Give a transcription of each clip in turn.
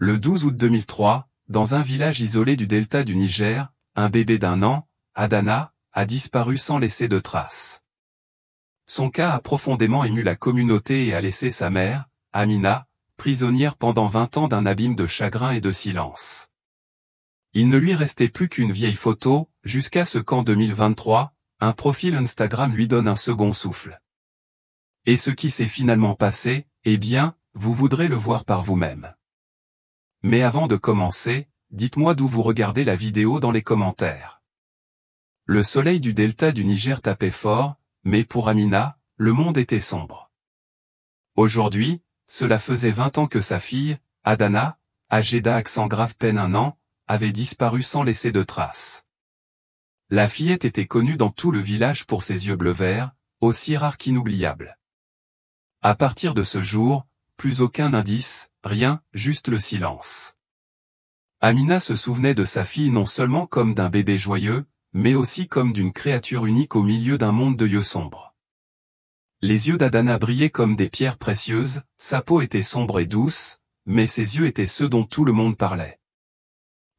Le 12 août 2003, dans un village isolé du delta du Niger, un bébé d'1 an, Adana, a disparu sans laisser de traces. Son cas a profondément ému la communauté et a laissé sa mère, Amina, prisonnière pendant 20 ans d'un abîme de chagrin et de silence. Il ne lui restait plus qu'une vieille photo, jusqu'à ce qu'en 2023, un profil Instagram lui donne un second souffle. Et ce qui s'est finalement passé, eh bien, vous voudrez le voir par vous-même. Mais avant de commencer, dites-moi d'où vous regardez la vidéo dans les commentaires. Le soleil du delta du Niger tapait fort, mais pour Amina, le monde était sombre. Aujourd'hui, cela faisait 20 ans que sa fille, Adana, âgée d'accent grave peine 1 an, avait disparu sans laisser de traces. La fillette était connue dans tout le village pour ses yeux bleu vert, aussi rares qu'inoubliables. À partir de ce jour, plus aucun indice, rien, juste le silence. Amina se souvenait de sa fille non seulement comme d'un bébé joyeux, mais aussi comme d'une créature unique au milieu d'un monde de yeux sombres. Les yeux d'Adana brillaient comme des pierres précieuses, sa peau était sombre et douce, mais ses yeux étaient ceux dont tout le monde parlait.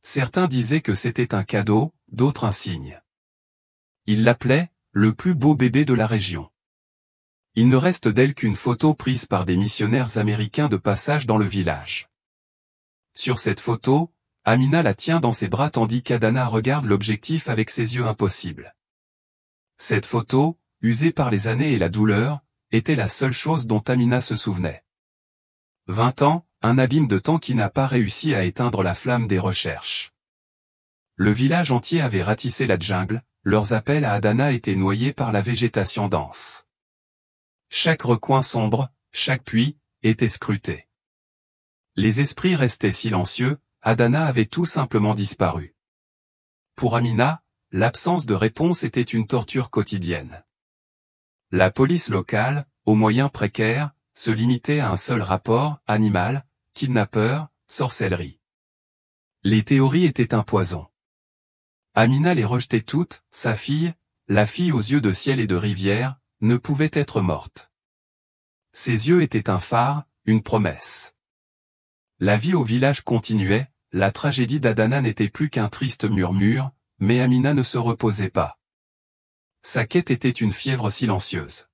Certains disaient que c'était un cadeau, d'autres un signe. Ils l'appelaient le plus beau bébé de la région. Il ne reste d'elle qu'une photo prise par des missionnaires américains de passage dans le village. Sur cette photo, Amina la tient dans ses bras tandis qu'Adana regarde l'objectif avec ses yeux impossibles. Cette photo, usée par les années et la douleur, était la seule chose dont Amina se souvenait. 20 ans, un abîme de temps qui n'a pas réussi à éteindre la flamme des recherches. Le village entier avait ratissé la jungle, leurs appels à Adana étaient noyés par la végétation dense. Chaque recoin sombre, chaque puits, était scruté. Les esprits restaient silencieux, Adana avait tout simplement disparu. Pour Amina, l'absence de réponse était une torture quotidienne. La police locale, aux moyens précaires, se limitait à un seul rapport, animal, kidnappeur, sorcellerie. Les théories étaient un poison. Amina les rejetait toutes, sa fille, la fille aux yeux de ciel et de rivière, ne pouvait être morte. Ses yeux étaient un phare, une promesse. La vie au village continuait, la tragédie d'Adana n'était plus qu'un triste murmure, mais Amina ne se reposait pas. Sa quête était une fièvre silencieuse.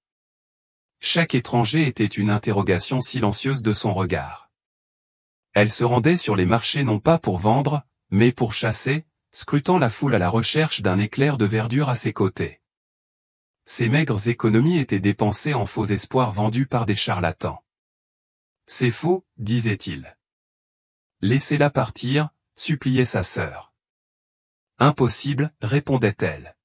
Chaque étranger était une interrogation silencieuse de son regard. Elle se rendait sur les marchés non pas pour vendre, mais pour chasser, scrutant la foule à la recherche d'un éclair de verdure à ses côtés. Ses maigres économies étaient dépensées en faux espoirs vendus par des charlatans. C'est faux, disait-il. Laissez-la partir, suppliait sa sœur. Impossible, répondait-elle.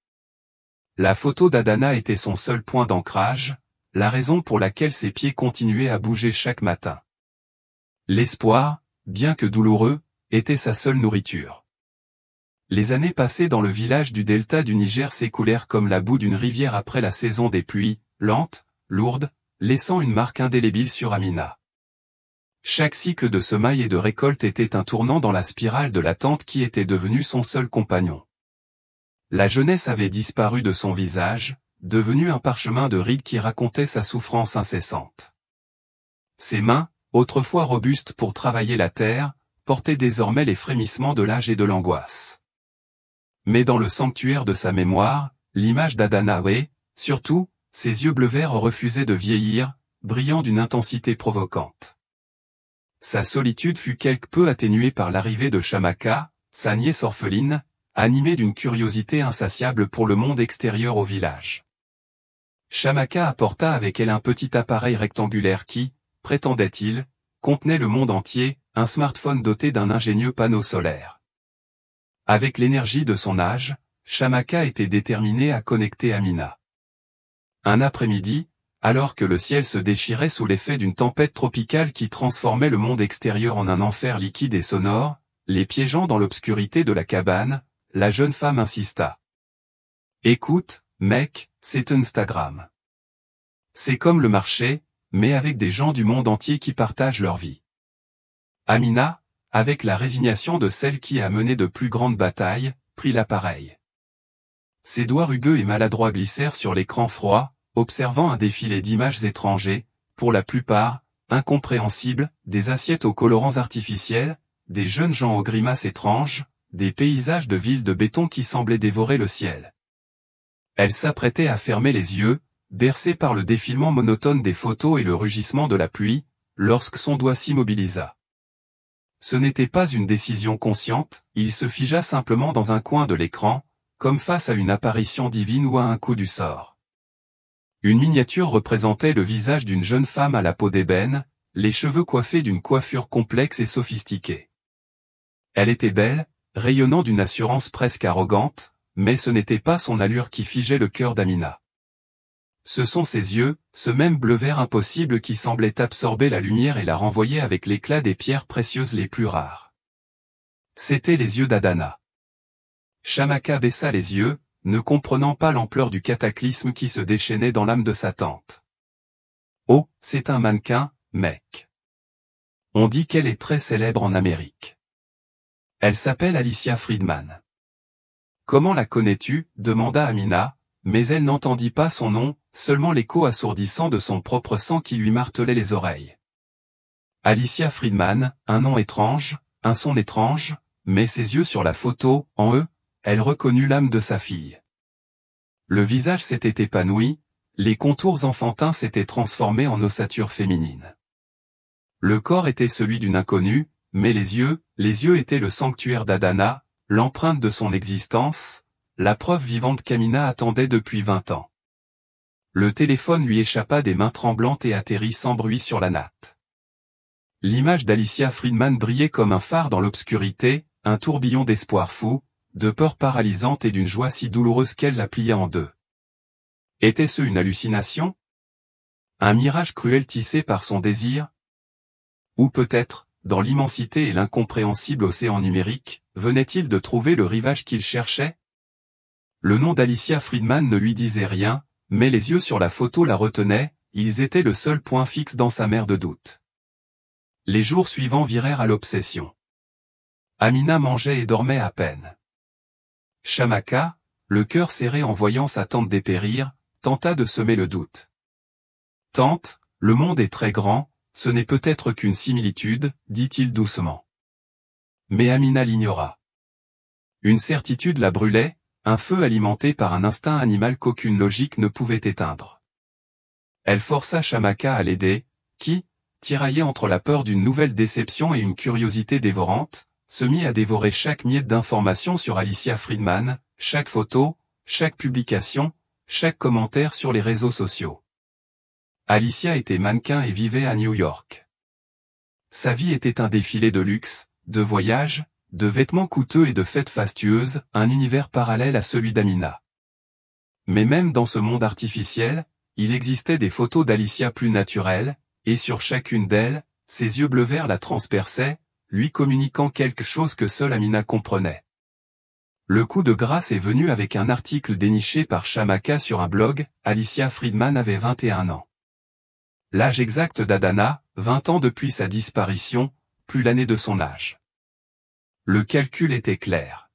La photo d'Adana était son seul point d'ancrage, la raison pour laquelle ses pieds continuaient à bouger chaque matin. L'espoir, bien que douloureux, était sa seule nourriture. Les années passées dans le village du delta du Niger s'écoulèrent comme la boue d'une rivière après la saison des pluies, lentes, lourdes, laissant une marque indélébile sur Amina. Chaque cycle de semailles et de récolte était un tournant dans la spirale de l'attente qui était devenue son seul compagnon. La jeunesse avait disparu de son visage, devenu un parchemin de rides qui racontait sa souffrance incessante. Ses mains, autrefois robustes pour travailler la terre, portaient désormais les frémissements de l'âge et de l'angoisse. Mais dans le sanctuaire de sa mémoire, l'image d'Adana et, surtout, ses yeux bleu-vert refusaient de vieillir, brillant d'une intensité provocante. Sa solitude fut quelque peu atténuée par l'arrivée de Shamaka, sa nièce orpheline, animée d'une curiosité insatiable pour le monde extérieur au village. Shamaka apporta avec elle un petit appareil rectangulaire qui, prétendait-il, contenait le monde entier, un smartphone doté d'un ingénieux panneau solaire. Avec l'énergie de son âge, Shamaka était déterminée à connecter Amina. Un après-midi, alors que le ciel se déchirait sous l'effet d'une tempête tropicale qui transformait le monde extérieur en un enfer liquide et sonore, les piégeant dans l'obscurité de la cabane, la jeune femme insista. « Écoute, mec, c'est Instagram. C'est comme le marché, mais avec des gens du monde entier qui partagent leur vie. » Amina, avec la résignation de celle qui a mené de plus grandes batailles, prit l'appareil. Ses doigts rugueux et maladroits glissèrent sur l'écran froid, observant un défilé d'images étrangers, pour la plupart, incompréhensibles, des assiettes aux colorants artificiels, des jeunes gens aux grimaces étranges, des paysages de villes de béton qui semblaient dévorer le ciel. Elle s'apprêtait à fermer les yeux, bercée par le défilement monotone des photos et le rugissement de la pluie, lorsque son doigt s'immobilisa. Ce n'était pas une décision consciente, il se figea simplement dans un coin de l'écran, comme face à une apparition divine ou à un coup du sort. Une miniature représentait le visage d'une jeune femme à la peau d'ébène, les cheveux coiffés d'une coiffure complexe et sophistiquée. Elle était belle, rayonnant d'une assurance presque arrogante, mais ce n'était pas son allure qui figeait le cœur d'Amina. Ce sont ses yeux, ce même bleu-vert impossible qui semblait absorber la lumière et la renvoyer avec l'éclat des pierres précieuses les plus rares. C'étaient les yeux d'Adana. Shamaka baissa les yeux, ne comprenant pas l'ampleur du cataclysme qui se déchaînait dans l'âme de sa tante. Oh, c'est un mannequin, mec. On dit qu'elle est très célèbre en Amérique. Elle s'appelle Alicia Friedman. Comment la connais-tu? Demanda Amina, mais elle n'entendit pas son nom, seulement l'écho assourdissant de son propre sang qui lui martelait les oreilles. Alicia Friedman, un nom étrange, un son étrange, mais ses yeux sur la photo, en eux, elle reconnut l'âme de sa fille. Le visage s'était épanoui, les contours enfantins s'étaient transformés en ossature féminine. Le corps était celui d'une inconnue, mais les yeux étaient le sanctuaire d'Adana, l'empreinte de son existence, la preuve vivante qu'Amina attendait depuis 20 ans. Le téléphone lui échappa des mains tremblantes et atterrit sans bruit sur la natte. L'image d'Alicia Friedman brillait comme un phare dans l'obscurité, un tourbillon d'espoir fou, de peur paralysante et d'une joie si douloureuse qu'elle la pliait en deux. Était-ce une hallucination? Un mirage cruel tissé par son désir? Ou peut-être, dans l'immensité et l'incompréhensible océan numérique, venait-il de trouver le rivage qu'il cherchait? Le nom d'Alicia Friedman ne lui disait rien, mais les yeux sur la photo la retenaient, ils étaient le seul point fixe dans sa mer de doute. Les jours suivants virèrent à l'obsession. Amina mangeait et dormait à peine. Shamaka, le cœur serré en voyant sa tante dépérir, tenta de semer le doute. Tante, le monde est très grand, ce n'est peut-être qu'une similitude, dit-il doucement. Mais Amina l'ignora. Une certitude la brûlait, un feu alimenté par un instinct animal qu'aucune logique ne pouvait éteindre. Elle força Shamaka à l'aider, qui, tiraillé entre la peur d'une nouvelle déception et une curiosité dévorante, se mit à dévorer chaque miette d'information sur Alicia Friedman, chaque photo, chaque publication, chaque commentaire sur les réseaux sociaux. Alicia était mannequin et vivait à New York. Sa vie était un défilé de luxe, de voyages, de vêtements coûteux et de fêtes fastueuses, un univers parallèle à celui d'Amina. Mais même dans ce monde artificiel, il existait des photos d'Alicia plus naturelles, et sur chacune d'elles, ses yeux bleu-vert la transperçaient, lui communiquant quelque chose que seule Amina comprenait. Le coup de grâce est venu avec un article déniché par Shamaka sur un blog. Alicia Friedman avait 21 ans. L'âge exact d'Adana, 20 ans depuis sa disparition, plus l'année de son âge. Le calcul était clair.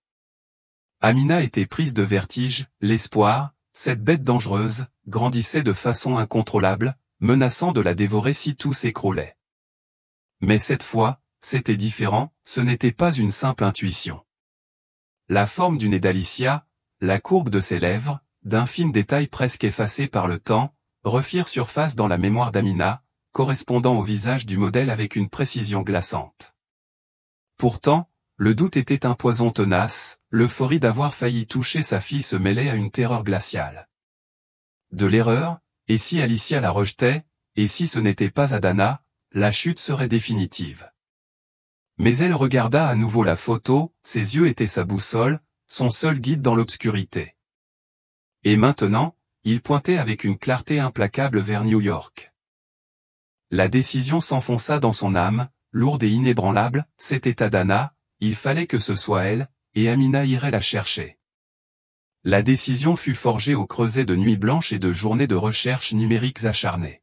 Amina était prise de vertige, l'espoir, cette bête dangereuse, grandissait de façon incontrôlable, menaçant de la dévorer si tout s'écroulait. Mais cette fois, c'était différent, ce n'était pas une simple intuition. La forme du nez d'Alicia, la courbe de ses lèvres, d'infimes détails presque effacés par le temps, refirent surface dans la mémoire d'Amina, correspondant au visage du modèle avec une précision glaçante. Pourtant, le doute était un poison tenace, l'euphorie d'avoir failli toucher sa fille se mêlait à une terreur glaciale. De l'erreur, et si Alicia la rejetait, et si ce n'était pas Adana, la chute serait définitive. Mais elle regarda à nouveau la photo, ses yeux étaient sa boussole, son seul guide dans l'obscurité. Et maintenant, il pointait avec une clarté implacable vers New York. La décision s'enfonça dans son âme, lourde et inébranlable, c'était Adana, il fallait que ce soit elle, et Amina irait la chercher. La décision fut forgée au creuset de nuits blanches et de journées de recherches numériques acharnées.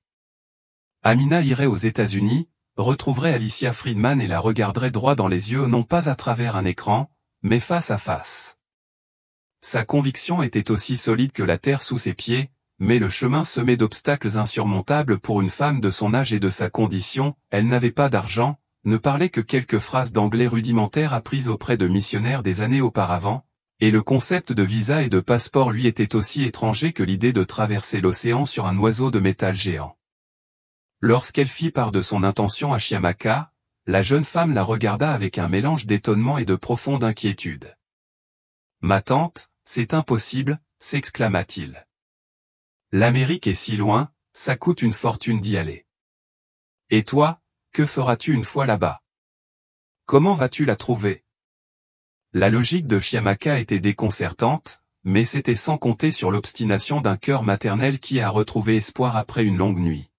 Amina irait aux États-Unis, retrouverait Alicia Friedman et la regarderait droit dans les yeux non pas à travers un écran, mais face à face. Sa conviction était aussi solide que la terre sous ses pieds, mais le chemin semé d'obstacles insurmontables pour une femme de son âge et de sa condition, elle n'avait pas d'argent, ne parlait que quelques phrases d'anglais rudimentaires apprises auprès de missionnaires des années auparavant, et le concept de visa et de passeport lui était aussi étranger que l'idée de traverser l'océan sur un oiseau de métal géant. Lorsqu'elle fit part de son intention à Chiamaka, la jeune femme la regarda avec un mélange d'étonnement et de profonde inquiétude. « Ma tante, c'est impossible », s'exclama-t-il. « L'Amérique est si loin, ça coûte une fortune d'y aller. Et toi, que feras-tu une fois là-bas? Comment vas-tu la trouver ?» La logique de Chiamaka était déconcertante, mais c'était sans compter sur l'obstination d'un cœur maternel qui a retrouvé espoir après une longue nuit.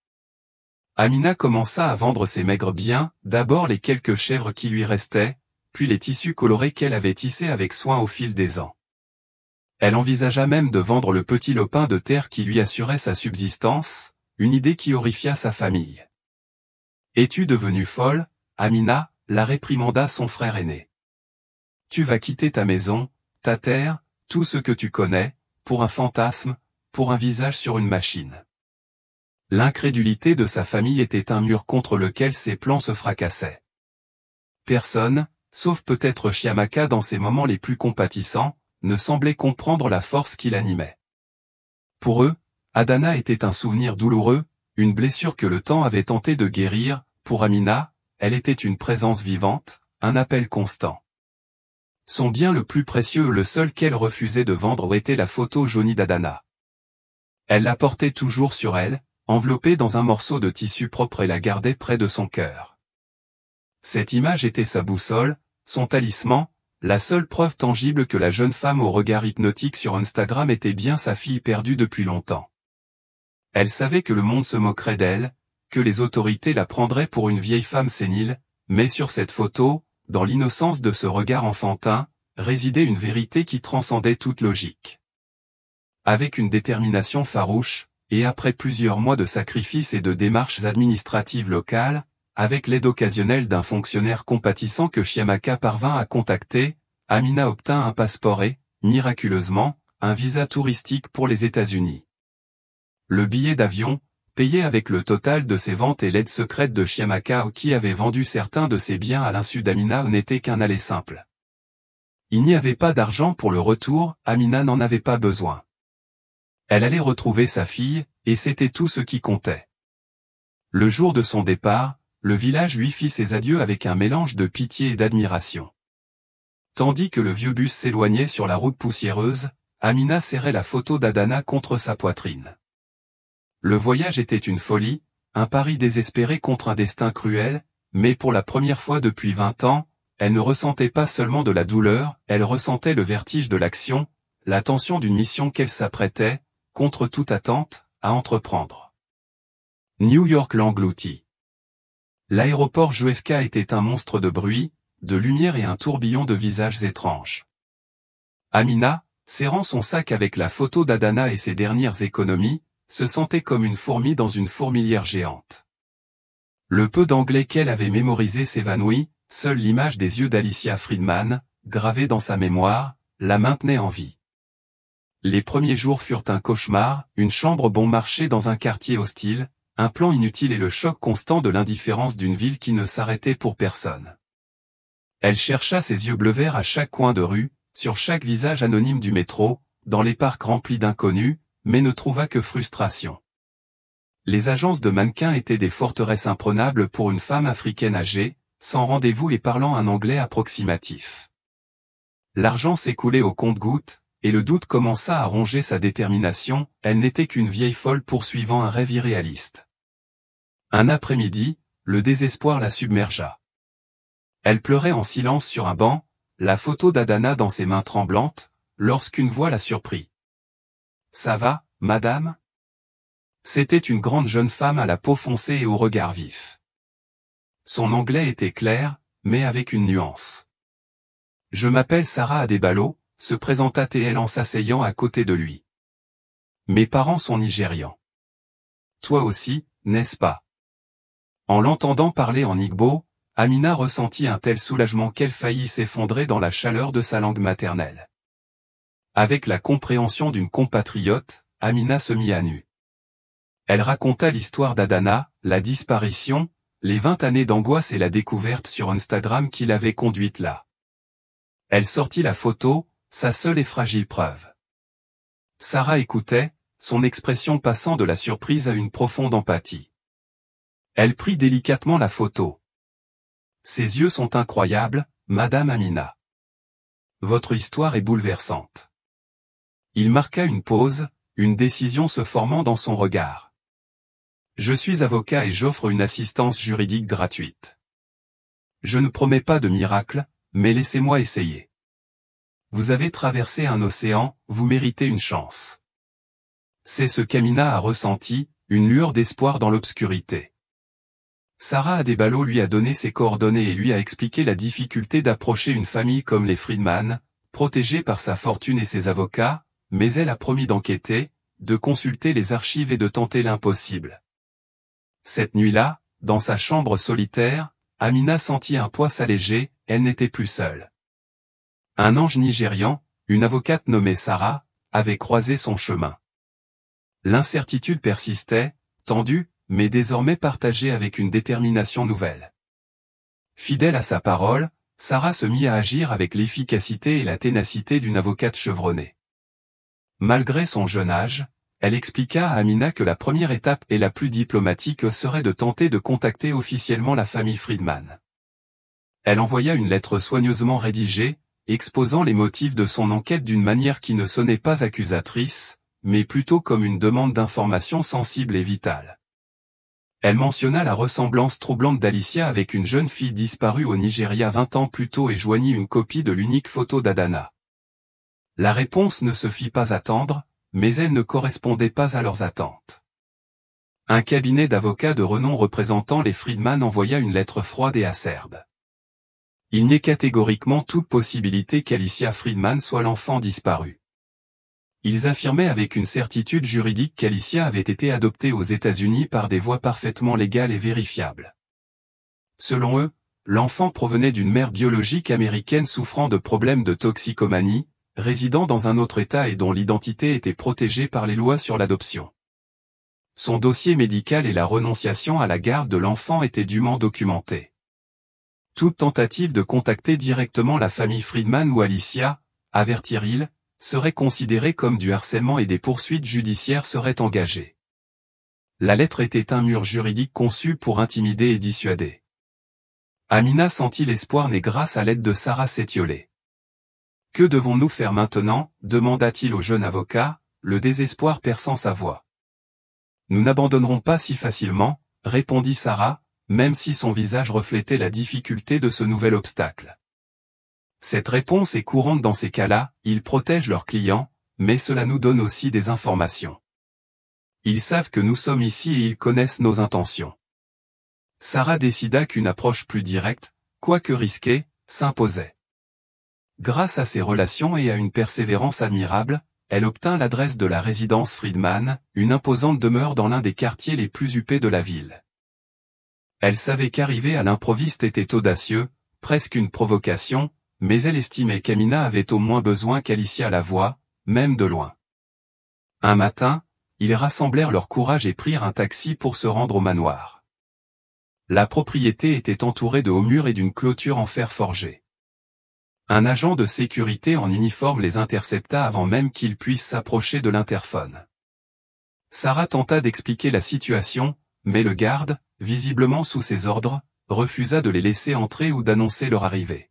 Amina commença à vendre ses maigres biens, d'abord les quelques chèvres qui lui restaient, puis les tissus colorés qu'elle avait tissés avec soin au fil des ans. Elle envisagea même de vendre le petit lopin de terre qui lui assurait sa subsistance, une idée qui horrifia sa famille. « Es-tu devenue folle, Amina ?» la réprimanda son frère aîné. « Tu vas quitter ta maison, ta terre, tout ce que tu connais, pour un fantasme, pour un visage sur une machine. » L'incrédulité de sa famille était un mur contre lequel ses plans se fracassaient. Personne, sauf peut-être Chiamaka dans ses moments les plus compatissants, ne semblait comprendre la force qui l'animait. Pour eux, Adana était un souvenir douloureux, une blessure que le temps avait tenté de guérir. Pour Amina, elle était une présence vivante, un appel constant. Son bien le plus précieux, le seul qu'elle refusait de vendre, était la photo jaunie d'Adana. Elle la portait toujours sur elle, enveloppée dans un morceau de tissu propre, et la gardait près de son cœur. Cette image était sa boussole, son talisman, la seule preuve tangible que la jeune femme au regard hypnotique sur Instagram était bien sa fille perdue depuis longtemps. Elle savait que le monde se moquerait d'elle, que les autorités la prendraient pour une vieille femme sénile, mais sur cette photo, dans l'innocence de ce regard enfantin, résidait une vérité qui transcendait toute logique. Avec une détermination farouche, et après plusieurs mois de sacrifices et de démarches administratives locales, avec l'aide occasionnelle d'un fonctionnaire compatissant que Chiamaka parvint à contacter, Amina obtint un passeport et, miraculeusement, un visa touristique pour les États-Unis. Le billet d'avion, payé avec le total de ses ventes et l'aide secrète de Chiamaka qui avait vendu certains de ses biens à l'insu d'Amina, n'était qu'un aller simple. Il n'y avait pas d'argent pour le retour, Amina n'en avait pas besoin. Elle allait retrouver sa fille, et c'était tout ce qui comptait. Le jour de son départ, le village lui fit ses adieux avec un mélange de pitié et d'admiration. Tandis que le vieux bus s'éloignait sur la route poussiéreuse, Amina serrait la photo d'Adana contre sa poitrine. Le voyage était une folie, un pari désespéré contre un destin cruel, mais pour la première fois depuis 20 ans, elle ne ressentait pas seulement de la douleur, elle ressentait le vertige de l'action, la tension d'une mission qu'elle s'apprêtait, contre toute attente, à entreprendre. New York l'engloutit. L'aéroport JFK était un monstre de bruit, de lumière et un tourbillon de visages étranges. Amina, serrant son sac avec la photo d'Adana et ses dernières économies, se sentait comme une fourmi dans une fourmilière géante. Le peu d'anglais qu'elle avait mémorisé s'évanouit, seule l'image des yeux d'Alicia Friedman, gravée dans sa mémoire, la maintenait en vie. Les premiers jours furent un cauchemar, une chambre bon marché dans un quartier hostile, un plan inutile et le choc constant de l'indifférence d'une ville qui ne s'arrêtait pour personne. Elle chercha ses yeux bleu-vert à chaque coin de rue, sur chaque visage anonyme du métro, dans les parcs remplis d'inconnus, mais ne trouva que frustration. Les agences de mannequins étaient des forteresses imprenables pour une femme africaine âgée, sans rendez-vous et parlant un anglais approximatif. L'argent s'écoulait au compte-gouttes, et le doute commença à ronger sa détermination, elle n'était qu'une vieille folle poursuivant un rêve irréaliste. Un après-midi, le désespoir la submergea. Elle pleurait en silence sur un banc, la photo d'Adana dans ses mains tremblantes, lorsqu'une voix la surprit. « Ça va, madame ?» C'était une grande jeune femme à la peau foncée et au regard vif. Son anglais était clair, mais avec une nuance. « Je m'appelle Sarah Adébalo », se présenta TL en s'asseyant à côté de lui. « Mes parents sont nigérians. Toi aussi, n'est-ce pas ?» En l'entendant parler en igbo, Amina ressentit un tel soulagement qu'elle faillit s'effondrer dans la chaleur de sa langue maternelle. Avec la compréhension d'une compatriote, Amina se mit à nu. Elle raconta l'histoire d'Adana, la disparition, les 20 années d'angoisse et la découverte sur Instagram qui l'avaient conduite là. Elle sortit la photo, sa seule et fragile preuve. Sarah écoutait, son expression passant de la surprise à une profonde empathie. Elle prit délicatement la photo. Ses yeux sont incroyables, Madame Amina. Votre histoire est bouleversante. Il marqua une pause, une décision se formant dans son regard. Je suis avocat et j'offre une assistance juridique gratuite. Je ne promets pas de miracle, mais laissez-moi essayer. Vous avez traversé un océan, vous méritez une chance. C'est ce qu'Amina a ressenti, une lueur d'espoir dans l'obscurité. Sarah Adébalo lui a donné ses coordonnées et lui a expliqué la difficulté d'approcher une famille comme les Friedman, protégée par sa fortune et ses avocats, mais elle a promis d'enquêter, de consulter les archives et de tenter l'impossible. Cette nuit-là, dans sa chambre solitaire, Amina sentit un poids s'alléger, elle n'était plus seule. Un ange nigérian, une avocate nommée Sarah, avait croisé son chemin. L'incertitude persistait, tendue, mais désormais partagée avec une détermination nouvelle. Fidèle à sa parole, Sarah se mit à agir avec l'efficacité et la ténacité d'une avocate chevronnée. Malgré son jeune âge, elle expliqua à Amina que la première étape et la plus diplomatique serait de tenter de contacter officiellement la famille Friedman. Elle envoya une lettre soigneusement rédigée, exposant les motifs de son enquête d'une manière qui ne sonnait pas accusatrice, mais plutôt comme une demande d'information sensible et vitale. Elle mentionna la ressemblance troublante d'Alicia avec une jeune fille disparue au Nigeria 20 ans plus tôt et joignit une copie de l'unique photo d'Adana. La réponse ne se fit pas attendre, mais elle ne correspondait pas à leurs attentes. Un cabinet d'avocats de renom représentant les Friedman envoya une lettre froide et acerbe. Il niait catégoriquement toute possibilité qu'Alicia Friedman soit l'enfant disparu. Ils affirmaient avec une certitude juridique qu'Alicia avait été adoptée aux États-Unis par des voies parfaitement légales et vérifiables. Selon eux, l'enfant provenait d'une mère biologique américaine souffrant de problèmes de toxicomanie, résidant dans un autre État et dont l'identité était protégée par les lois sur l'adoption. Son dossier médical et la renonciation à la garde de l'enfant étaient dûment documentés. Toute tentative de contacter directement la famille Friedman ou Alicia, avertirent-ils, serait considérée comme du harcèlement et des poursuites judiciaires seraient engagées. La lettre était un mur juridique conçu pour intimider et dissuader. Amina sentit l'espoir né grâce à l'aide de Sarah Setiolé. « Que devons-nous faire maintenant » demanda-t-il au jeune avocat, le désespoir perçant sa voix. « Nous n'abandonnerons pas si facilement » répondit Sarah, même si son visage reflétait la difficulté de ce nouvel obstacle. Cette réponse est courante dans ces cas-là, ils protègent leurs clients, mais cela nous donne aussi des informations. Ils savent que nous sommes ici et ils connaissent nos intentions. Sarah décida qu'une approche plus directe, quoique risquée, s'imposait. Grâce à ses relations et à une persévérance admirable, elle obtint l'adresse de la résidence Friedman, une imposante demeure dans l'un des quartiers les plus huppés de la ville. Elle savait qu'arriver à l'improviste était audacieux, presque une provocation, mais elle estimait qu'Amina avait au moins besoin qu'Alicia la voie, même de loin. Un matin, ils rassemblèrent leur courage et prirent un taxi pour se rendre au manoir. La propriété était entourée de hauts murs et d'une clôture en fer forgé. Un agent de sécurité en uniforme les intercepta avant même qu'ils puissent s'approcher de l'interphone. Sarah tenta d'expliquer la situation, mais le garde, visiblement sous ses ordres, refusa de les laisser entrer ou d'annoncer leur arrivée.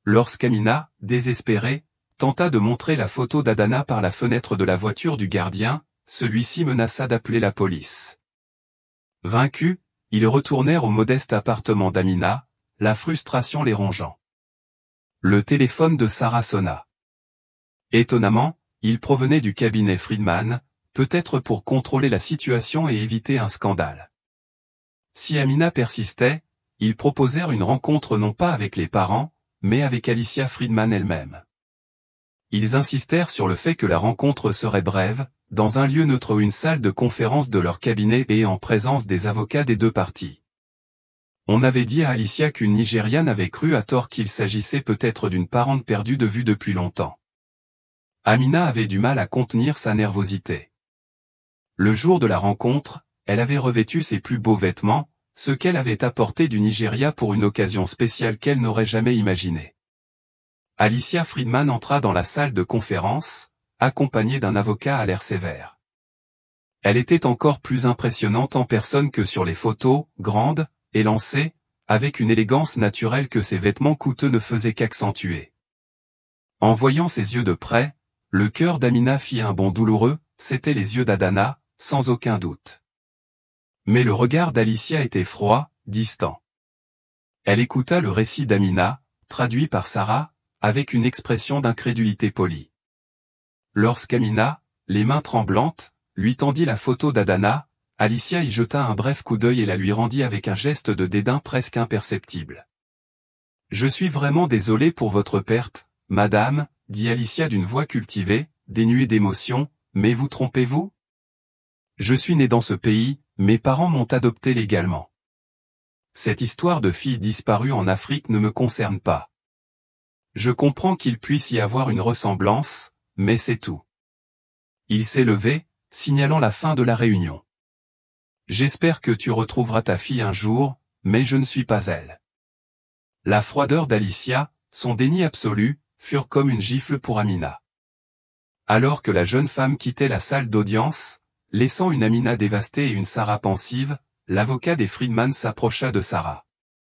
Lorsqu'Amina, désespérée, tenta de montrer la photo d'Adana par la fenêtre de la voiture du gardien, celui-ci menaça d'appeler la police. Vaincus, ils retournèrent au modeste appartement d'Amina, la frustration les rongeant. Le téléphone de Sarah sonna. Étonnamment, il provenait du cabinet Friedman, peut-être pour contrôler la situation et éviter un scandale. Si Amina persistait, ils proposèrent une rencontre non pas avec les parents, mais avec Alicia Friedman elle-même. Ils insistèrent sur le fait que la rencontre serait brève, dans un lieu neutre ou une salle de conférence de leur cabinet et en présence des avocats des deux parties. On avait dit à Alicia qu'une Nigériane avait cru à tort qu'il s'agissait peut-être d'une parente perdue de vue depuis longtemps. Amina avait du mal à contenir sa nervosité. Le jour de la rencontre, elle avait revêtu ses plus beaux vêtements, ce qu'elle avait apporté du Nigeria pour une occasion spéciale qu'elle n'aurait jamais imaginée. Alicia Friedman entra dans la salle de conférence, accompagnée d'un avocat à l'air sévère. Elle était encore plus impressionnante en personne que sur les photos, grande, élancée, avec une élégance naturelle que ses vêtements coûteux ne faisaient qu'accentuer. En voyant ses yeux de près, le cœur d'Amina fit un bond douloureux, c'étaient les yeux d'Adana, sans aucun doute. Mais le regard d'Alicia était froid, distant. Elle écouta le récit d'Amina, traduit par Sarah, avec une expression d'incrédulité polie. Lorsqu'Amina, les mains tremblantes, lui tendit la photo d'Adana, Alicia y jeta un bref coup d'œil et la lui rendit avec un geste de dédain presque imperceptible. « Je suis vraiment désolé pour votre perte, madame, dit Alicia d'une voix cultivée, dénuée d'émotion, mais vous trompez-vous ? Je suis née dans ce pays, mes parents m'ont adopté légalement. Cette histoire de fille disparue en Afrique ne me concerne pas. Je comprends qu'il puisse y avoir une ressemblance, mais c'est tout. » Il s'est levé, signalant la fin de la réunion. « J'espère que tu retrouveras ta fille un jour, mais je ne suis pas elle. » La froideur d'Alicia, son déni absolu, furent comme une gifle pour Amina. Alors que la jeune femme quittait la salle d'audience, laissant une Amina dévastée et une Sarah pensive, l'avocat des Friedman s'approcha de Sarah.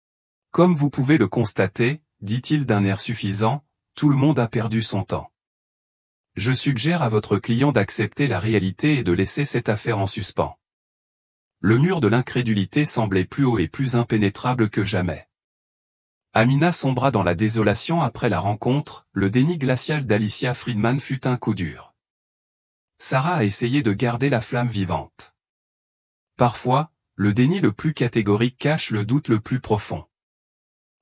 « Comme vous pouvez le constater, dit-il d'un air suffisant, tout le monde a perdu son temps. Je suggère à votre client d'accepter la réalité et de laisser cette affaire en suspens. » Le mur de l'incrédulité semblait plus haut et plus impénétrable que jamais. Amina sombra dans la désolation après la rencontre, le déni glacial d'Alicia Friedman fut un coup dur. Sarah a essayé de garder la flamme vivante. Parfois, le déni le plus catégorique cache le doute le plus profond.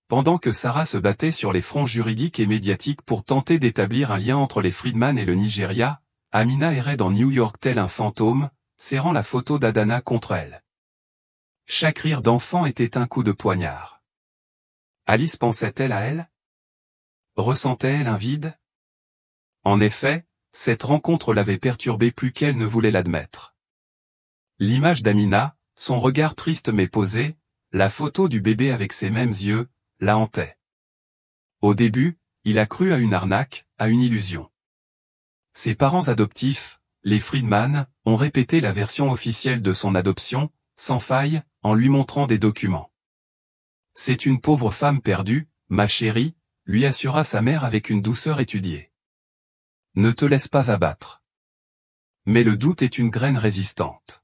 Pendant que Sarah se battait sur les fronts juridiques et médiatiques pour tenter d'établir un lien entre les Friedman et le Nigeria, Amina errait dans New York tel un fantôme, serrant la photo d'Adana contre elle. Chaque rire d'enfant était un coup de poignard. Alice pensait-elle à elle? Ressentait-elle un vide? En effet, cette rencontre l'avait perturbée plus qu'elle ne voulait l'admettre. L'image d'Amina, son regard triste mais posé, la photo du bébé avec ses mêmes yeux, la hantait. Au début, il a cru à une arnaque, à une illusion. Ses parents adoptifs, les Friedman, ont répété la version officielle de son adoption, sans faille, en lui montrant des documents. « C'est une pauvre femme perdue, ma chérie », lui assura sa mère avec une douceur étudiée. « Ne te laisse pas abattre. » Mais le doute est une graine résistante.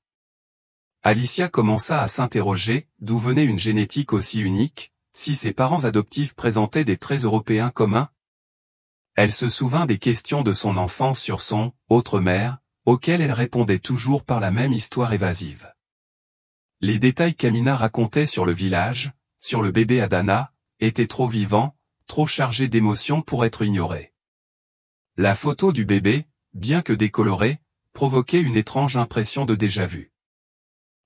Alicia commença à s'interroger, d'où venait une génétique aussi unique, si ses parents adoptifs présentaient des traits européens communs. Elle se souvint des questions de son enfance sur son « autre mère », auxquelles elle répondait toujours par la même histoire évasive. Les détails qu'Amina racontait sur le village, sur le bébé Adana, étaient trop vivants, trop chargés d'émotions pour être ignorés. La photo du bébé, bien que décolorée, provoquait une étrange impression de déjà-vu.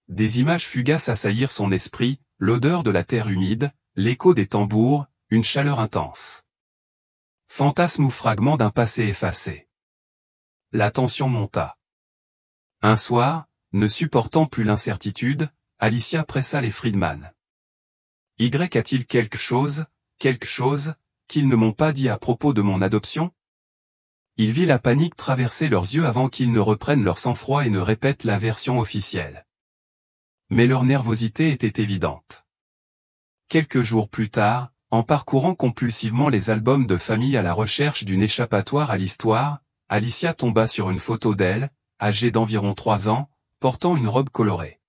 Des images fugaces assaillirent son esprit, l'odeur de la terre humide, l'écho des tambours, une chaleur intense. Fantasme ou fragment d'un passé effacé. La tension monta. Un soir, ne supportant plus l'incertitude, Alicia pressa les Friedman. « Y a-t-il quelque chose, qu'ils ne m'ont pas dit à propos de mon adoption ?» Il vit la panique traverser leurs yeux avant qu'ils ne reprennent leur sang-froid et ne répètent la version officielle. Mais leur nervosité était évidente. Quelques jours plus tard, en parcourant compulsivement les albums de famille à la recherche d'une échappatoire à l'histoire, Alicia tomba sur une photo d'elle, âgée d'environ 3 ans, portant une robe colorée.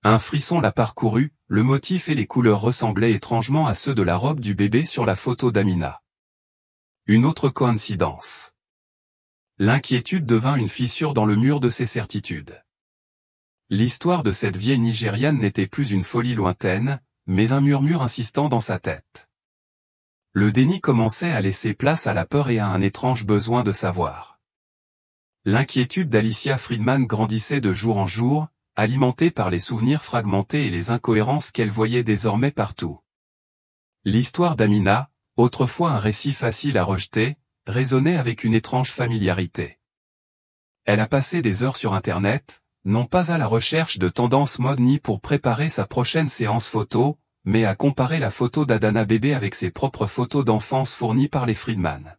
Un frisson la parcourut, le motif et les couleurs ressemblaient étrangement à ceux de la robe du bébé sur la photo d'Amina. Une autre coïncidence. L'inquiétude devint une fissure dans le mur de ses certitudes. L'histoire de cette vieille Nigériane n'était plus une folie lointaine, mais un murmure insistant dans sa tête. Le déni commençait à laisser place à la peur et à un étrange besoin de savoir. L'inquiétude d'Alicia Friedman grandissait de jour en jour, alimentée par les souvenirs fragmentés et les incohérences qu'elle voyait désormais partout. L'histoire d'Amina, autrefois un récit facile à rejeter, résonnait avec une étrange familiarité. Elle a passé des heures sur Internet, non pas à la recherche de tendances mode ni pour préparer sa prochaine séance photo, mais à comparer la photo d'Adana bébé avec ses propres photos d'enfance fournies par les Friedman.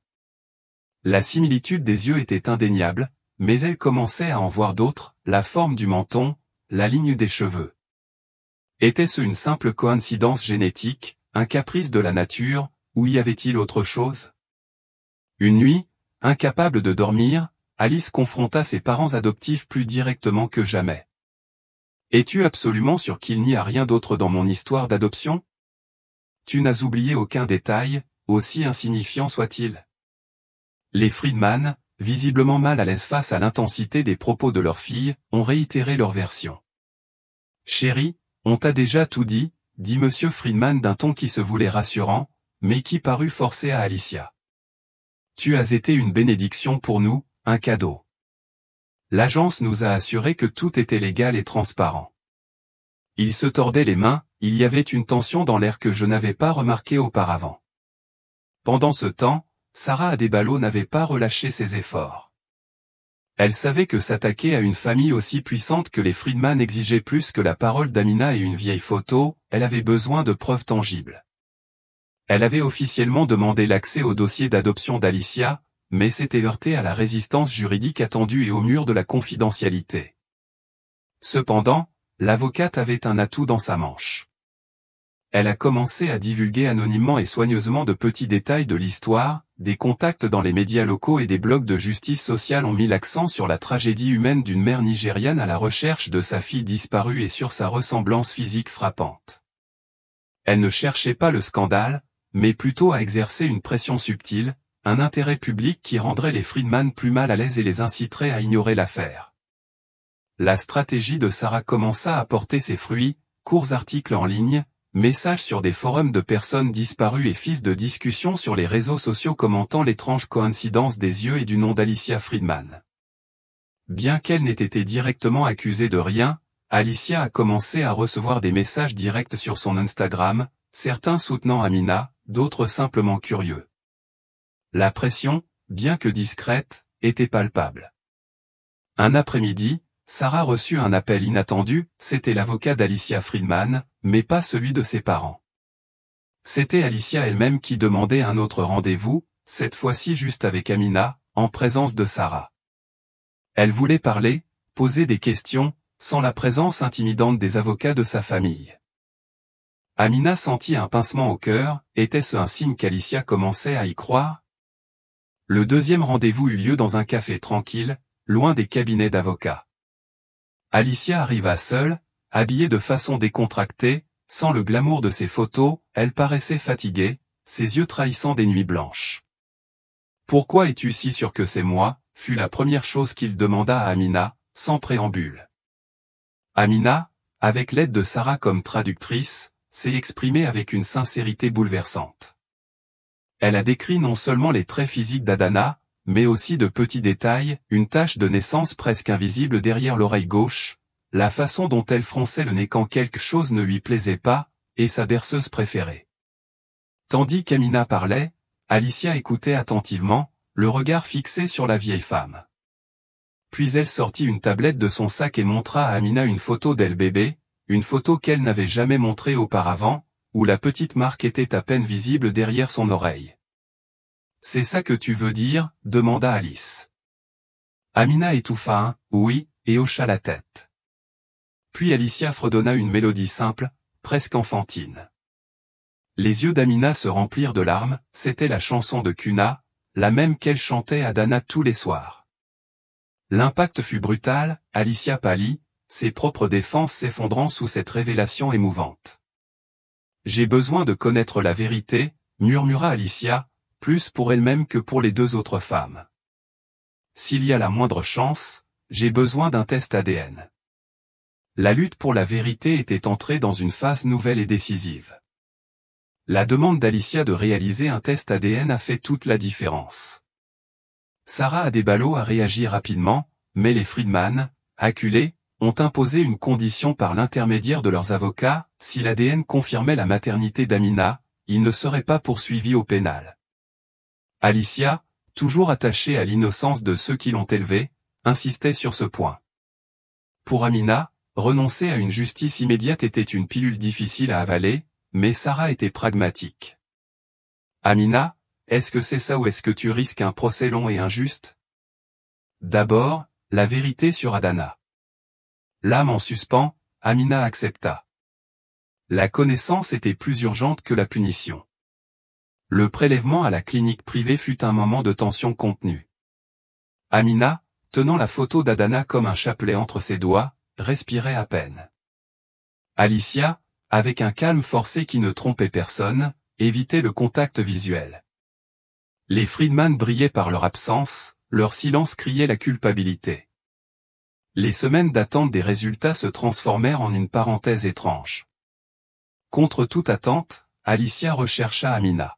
La similitude des yeux était indéniable, mais elle commençait à en voir d'autres, la forme du menton, la ligne des cheveux. Était-ce une simple coïncidence génétique, un caprice de la nature, ou y avait-il autre chose? Une nuit, incapable de dormir, Alice confronta ses parents adoptifs plus directement que jamais. « Es-tu absolument sûr qu'il n'y a rien d'autre dans mon histoire d'adoption? Tu n'as oublié aucun détail, aussi insignifiant soit-il. » Les Friedman, visiblement mal à l'aise face à l'intensité des propos de leur fille, ont réitéré leur version. « Chérie, on t'a déjà tout dit, » dit M. Friedman d'un ton qui se voulait rassurant, mais qui parut forcé à Alicia. « Tu as été une bénédiction pour nous, un cadeau. L'agence nous a assuré que tout était légal et transparent. » Il se tordait les mains, il y avait une tension dans l'air que je n'avais pas remarquée auparavant. Pendant ce temps, Sarah Adébalo n'avait pas relâché ses efforts. Elle savait que s'attaquer à une famille aussi puissante que les Friedman exigeait plus que la parole d'Amina et une vieille photo, elle avait besoin de preuves tangibles. Elle avait officiellement demandé l'accès au dossier d'adoption d'Alicia, mais s'était heurtée à la résistance juridique attendue et au mur de la confidentialité. Cependant, l'avocate avait un atout dans sa manche. Elle a commencé à divulguer anonymement et soigneusement de petits détails de l'histoire, des contacts dans les médias locaux et des blogs de justice sociale ont mis l'accent sur la tragédie humaine d'une mère nigériane à la recherche de sa fille disparue et sur sa ressemblance physique frappante. Elle ne cherchait pas le scandale, mais plutôt à exercer une pression subtile, un intérêt public qui rendrait les Friedman plus mal à l'aise et les inciterait à ignorer l'affaire. La stratégie de Sarah commença à porter ses fruits, courts articles en ligne, messages sur des forums de personnes disparues et fils de discussions sur les réseaux sociaux commentant l'étrange coïncidence des yeux et du nom d'Alicia Friedman. Bien qu'elle n'ait été directement accusée de rien, Alicia a commencé à recevoir des messages directs sur son Instagram, certains soutenant Amina, d'autres simplement curieux. La pression, bien que discrète, était palpable. Un après-midi, Sarah reçut un appel inattendu, c'était l'avocat d'Alicia Friedman, mais pas celui de ses parents. C'était Alicia elle-même qui demandait un autre rendez-vous, cette fois-ci juste avec Amina, en présence de Sarah. Elle voulait parler, poser des questions, sans la présence intimidante des avocats de sa famille. Amina sentit un pincement au cœur, était-ce un signe qu'Alicia commençait à y croire? Le deuxième rendez-vous eut lieu dans un café tranquille, loin des cabinets d'avocats. Alicia arriva seule, habillée de façon décontractée, sans le glamour de ses photos, elle paraissait fatiguée, ses yeux trahissant des nuits blanches. « Pourquoi es-tu si sûre que c'est moi ?» fut la première chose qu'il demanda à Amina, sans préambule. Amina, avec l'aide de Sarah comme traductrice, s'est exprimée avec une sincérité bouleversante. Elle a décrit non seulement les traits physiques d'Adana, mais aussi de petits détails, une tache de naissance presque invisible derrière l'oreille gauche, la façon dont elle fronçait le nez quand quelque chose ne lui plaisait pas, et sa berceuse préférée. Tandis qu'Amina parlait, Alicia écoutait attentivement, le regard fixé sur la vieille femme. Puis elle sortit une tablette de son sac et montra à Amina une photo d'elle bébé, une photo qu'elle n'avait jamais montrée auparavant, où la petite marque était à peine visible derrière son oreille. « C'est ça que tu veux dire ?» demanda Alice. Amina étouffa un « oui » et hocha la tête. Puis Alicia fredonna une mélodie simple, presque enfantine. Les yeux d'Amina se remplirent de larmes, c'était la chanson de Kuna, la même qu'elle chantait à Dana tous les soirs. L'impact fut brutal, Alicia pâlit, ses propres défenses s'effondrant sous cette révélation émouvante. « J'ai besoin de connaître la vérité » murmura Alicia, plus pour elle-même que pour les deux autres femmes. « S'il y a la moindre chance, j'ai besoin d'un test ADN. » La lutte pour la vérité était entrée dans une phase nouvelle et décisive. La demande d'Alicia de réaliser un test ADN a fait toute la différence. Sarah Adébalo a réagi rapidement, mais les Friedman, acculés, ont imposé une condition par l'intermédiaire de leurs avocats, si l'ADN confirmait la maternité d'Amina, ils ne seraient pas poursuivis au pénal. Alicia, toujours attachée à l'innocence de ceux qui l'ont élevée, insistait sur ce point. Pour Amina, renoncer à une justice immédiate était une pilule difficile à avaler, mais Sarah était pragmatique. Amina, est-ce que c'est ça ou est-ce que tu risques un procès long et injuste? D'abord, la vérité sur Adana. L'âme en suspens, Amina accepta. La connaissance était plus urgente que la punition. Le prélèvement à la clinique privée fut un moment de tension contenue. Amina, tenant la photo d'Adana comme un chapelet entre ses doigts, respirait à peine. Alicia, avec un calme forcé qui ne trompait personne, évitait le contact visuel. Les Friedman brillaient par leur absence, leur silence criait la culpabilité. Les semaines d'attente des résultats se transformèrent en une parenthèse étrange. Contre toute attente, Alicia rechercha Amina.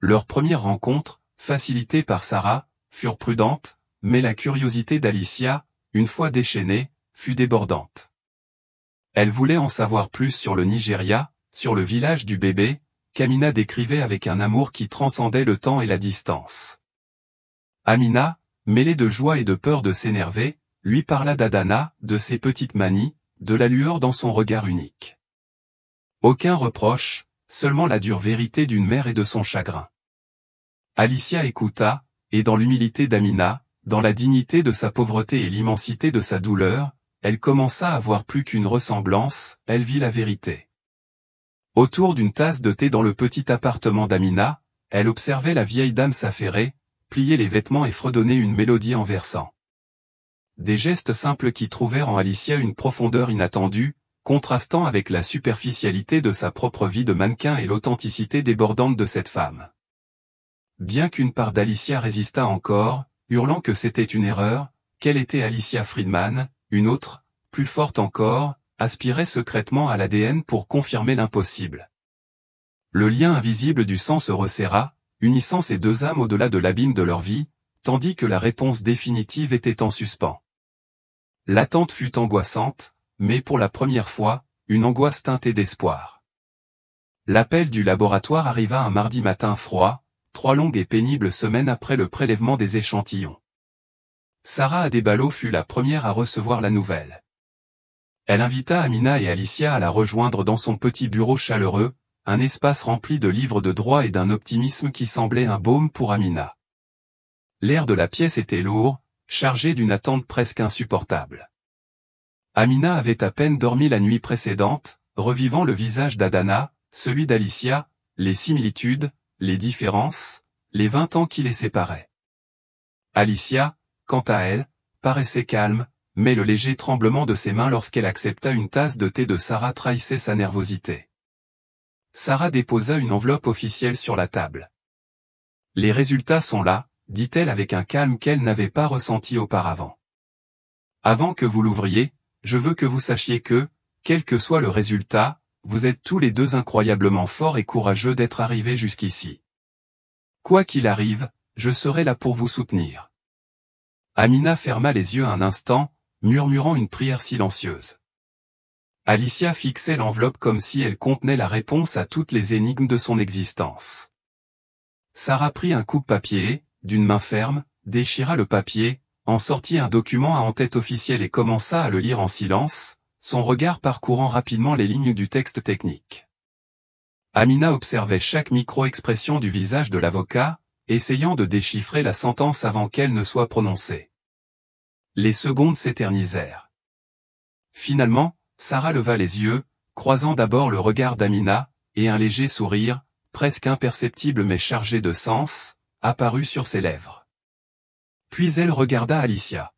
Leurs premières rencontres, facilitées par Sarah, furent prudentes, mais la curiosité d'Alicia, une fois déchaînée, fut débordante. Elle voulait en savoir plus sur le Nigeria, sur le village du bébé, qu'Amina décrivait avec un amour qui transcendait le temps et la distance. Amina, mêlée de joie et de peur de s'énerver, lui parla d'Adana, de ses petites manies, de la lueur dans son regard unique. Aucun reproche, seulement la dure vérité d'une mère et de son chagrin. Alicia écouta, et dans l'humilité d'Amina, dans la dignité de sa pauvreté et l'immensité de sa douleur, elle commença à voir plus qu'une ressemblance, elle vit la vérité. Autour d'une tasse de thé dans le petit appartement d'Amina, elle observait la vieille dame s'affairer, plier les vêtements et fredonner une mélodie en versant. Des gestes simples qui trouvèrent en Alicia une profondeur inattendue, contrastant avec la superficialité de sa propre vie de mannequin et l'authenticité débordante de cette femme. Bien qu'une part d'Alicia résistât encore, hurlant que c'était une erreur, qu'elle était Alicia Friedman, une autre, plus forte encore, aspirait secrètement à l'ADN pour confirmer l'impossible. Le lien invisible du sang se resserra, unissant ces deux âmes au-delà de l'abîme de leur vie, tandis que la réponse définitive était en suspens. L'attente fut angoissante, mais pour la première fois, une angoisse teintée d'espoir. L'appel du laboratoire arriva un mardi matin froid, 3 longues et pénibles semaines après le prélèvement des échantillons. Sarah Adébalo fut la première à recevoir la nouvelle. Elle invita Amina et Alicia à la rejoindre dans son petit bureau chaleureux, un espace rempli de livres de droit et d'un optimisme qui semblait un baume pour Amina. L'air de la pièce était lourd, chargé d'une attente presque insupportable. Amina avait à peine dormi la nuit précédente, revivant le visage d'Adana, celui d'Alicia, les similitudes, les différences, les 20 ans qui les séparaient. Alicia, quant à elle, paraissait calme, mais le léger tremblement de ses mains lorsqu'elle accepta une tasse de thé de Sarah trahissait sa nervosité. Sarah déposa une enveloppe officielle sur la table. « Les résultats sont là », dit-elle avec un calme qu'elle n'avait pas ressenti auparavant. « Avant que vous l'ouvriez, je veux que vous sachiez que, quel que soit le résultat, vous êtes tous les deux incroyablement forts et courageux d'être arrivés jusqu'ici. Quoi qu'il arrive, je serai là pour vous soutenir. » Amina ferma les yeux un instant, murmurant une prière silencieuse. Alicia fixait l'enveloppe comme si elle contenait la réponse à toutes les énigmes de son existence. Sarah prit un coupe-papier et, d'une main ferme, déchira le papier, en sortit un document à en-tête officielle et commença à le lire en silence, son regard parcourant rapidement les lignes du texte technique. Amina observait chaque micro-expression du visage de l'avocat, essayant de déchiffrer la sentence avant qu'elle ne soit prononcée. Les secondes s'éternisèrent. Finalement, Sarah leva les yeux, croisant d'abord le regard d'Amina, et un léger sourire, presque imperceptible mais chargé de sens, apparut sur ses lèvres. Puis elle regarda Alicia.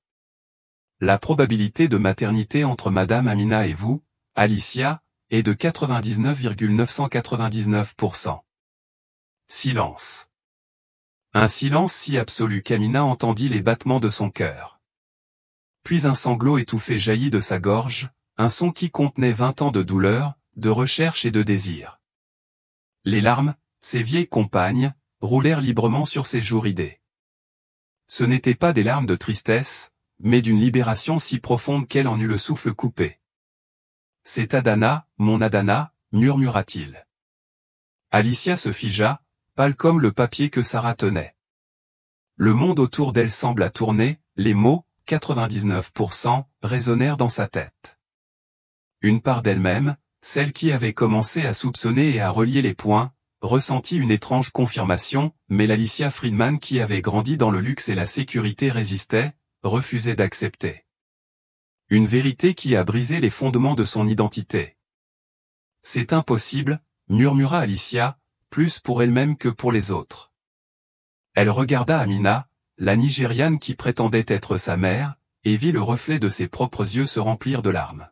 La probabilité de maternité entre Madame Amina et vous, Alicia, est de 99,999%. Silence. Un silence si absolu qu'Amina entendit les battements de son cœur. Puis un sanglot étouffé jaillit de sa gorge, un son qui contenait 20 ans de douleur, de recherche et de désir. Les larmes, ses vieilles compagnes, roulèrent librement sur ses joues ridées. Ce n'étaient pas des larmes de tristesse, mais d'une libération si profonde qu'elle en eut le souffle coupé. « C'est Adana, mon Adana », murmura-t-il. Alicia se figea, pâle comme le papier que Sarah tenait. Le monde autour d'elle sembla tourner, les mots, 99%, résonnèrent dans sa tête. Une part d'elle-même, celle qui avait commencé à soupçonner et à relier les points, ressentit une étrange confirmation, mais l'Alicia Friedman qui avait grandi dans le luxe et la sécurité résistait, refusait d'accepter. Une vérité qui a brisé les fondements de son identité. C'est impossible, murmura Alicia, plus pour elle-même que pour les autres. Elle regarda Amina, la Nigériane qui prétendait être sa mère, et vit le reflet de ses propres yeux se remplir de larmes.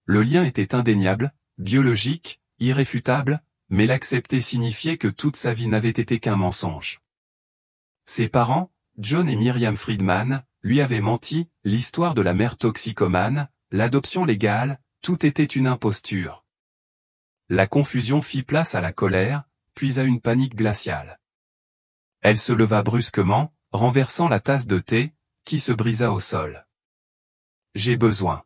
Le lien était indéniable, biologique, irréfutable, mais l'accepter signifiait que toute sa vie n'avait été qu'un mensonge. Ses parents, John et Miriam Friedman, lui avaient menti, l'histoire de la mère toxicomane, l'adoption légale, tout était une imposture. La confusion fit place à la colère, puis à une panique glaciale. Elle se leva brusquement, renversant la tasse de thé, qui se brisa au sol. « J'ai besoin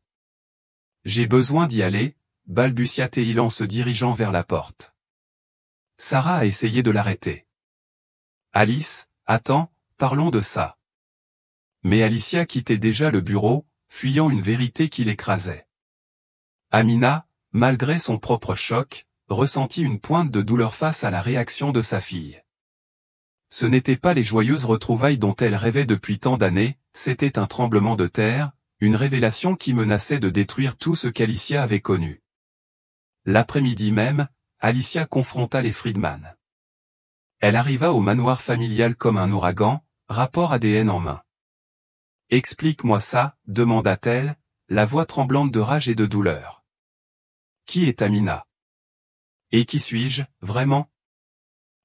d'y aller », balbutia Théil en se dirigeant vers la porte. Sarah a essayé de l'arrêter. « Alice, attends, parlons de ça. » Mais Alicia quittait déjà le bureau, fuyant une vérité qui l'écrasait. Amina, malgré son propre choc, ressentit une pointe de douleur face à la réaction de sa fille. Ce n'étaient pas les joyeuses retrouvailles dont elle rêvait depuis tant d'années, c'était un tremblement de terre, une révélation qui menaçait de détruire tout ce qu'Alicia avait connu. L'après-midi même, Alicia confronta les Friedman. Elle arriva au manoir familial comme un ouragan, rapport ADN en main. « Explique-moi ça », demanda-t-elle, la voix tremblante de rage et de douleur. « Qui est Amina ? Et qui suis-je, vraiment ?»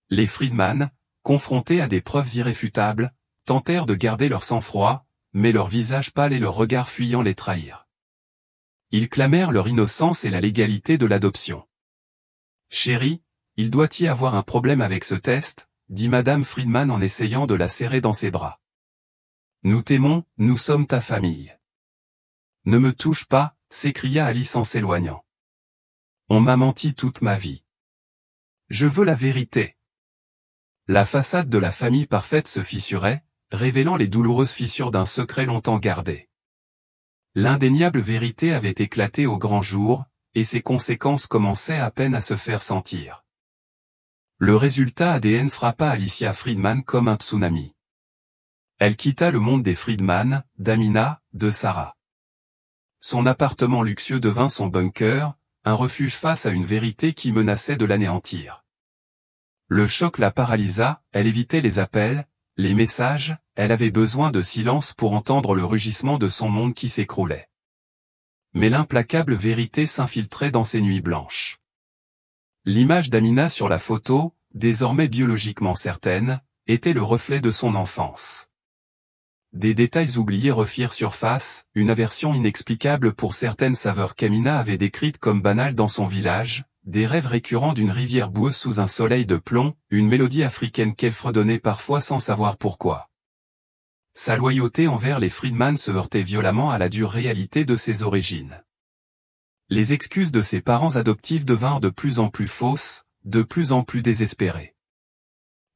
Les Friedman, confrontés à des preuves irréfutables, tentèrent de garder leur sang-froid, mais leur visage pâle et leur regard fuyant les trahirent. Ils clamèrent leur innocence et la légalité de l'adoption. « Chérie, il doit y avoir un problème avec ce test, » dit Madame Friedman en essayant de la serrer dans ses bras. « Nous t'aimons, nous sommes ta famille. »« Ne me touche pas », s'écria Alice en s'éloignant. « On m'a menti toute ma vie. Je veux la vérité. » La façade de la famille parfaite se fissurait, révélant les douloureuses fissures d'un secret longtemps gardé. L'indéniable vérité avait éclaté au grand jour, et ses conséquences commençaient à peine à se faire sentir. Le résultat ADN frappa Alicia Friedman comme un tsunami. Elle quitta le monde des Friedman, d'Amina, de Sarah. Son appartement luxueux devint son bunker, un refuge face à une vérité qui menaçait de l'anéantir. Le choc la paralysa, elle évitait les appels, les messages, elle avait besoin de silence pour entendre le rugissement de son monde qui s'écroulait. Mais l'implacable vérité s'infiltrait dans ses nuits blanches. L'image d'Amina sur la photo, désormais biologiquement certaine, était le reflet de son enfance. Des détails oubliés refirent surface, une aversion inexplicable pour certaines saveurs qu'Amina avait décrites comme banales dans son village, des rêves récurrents d'une rivière boueuse sous un soleil de plomb, une mélodie africaine qu'elle fredonnait parfois sans savoir pourquoi. Sa loyauté envers les Friedman se heurtait violemment à la dure réalité de ses origines. Les excuses de ses parents adoptifs devinrent de plus en plus fausses, de plus en plus désespérées.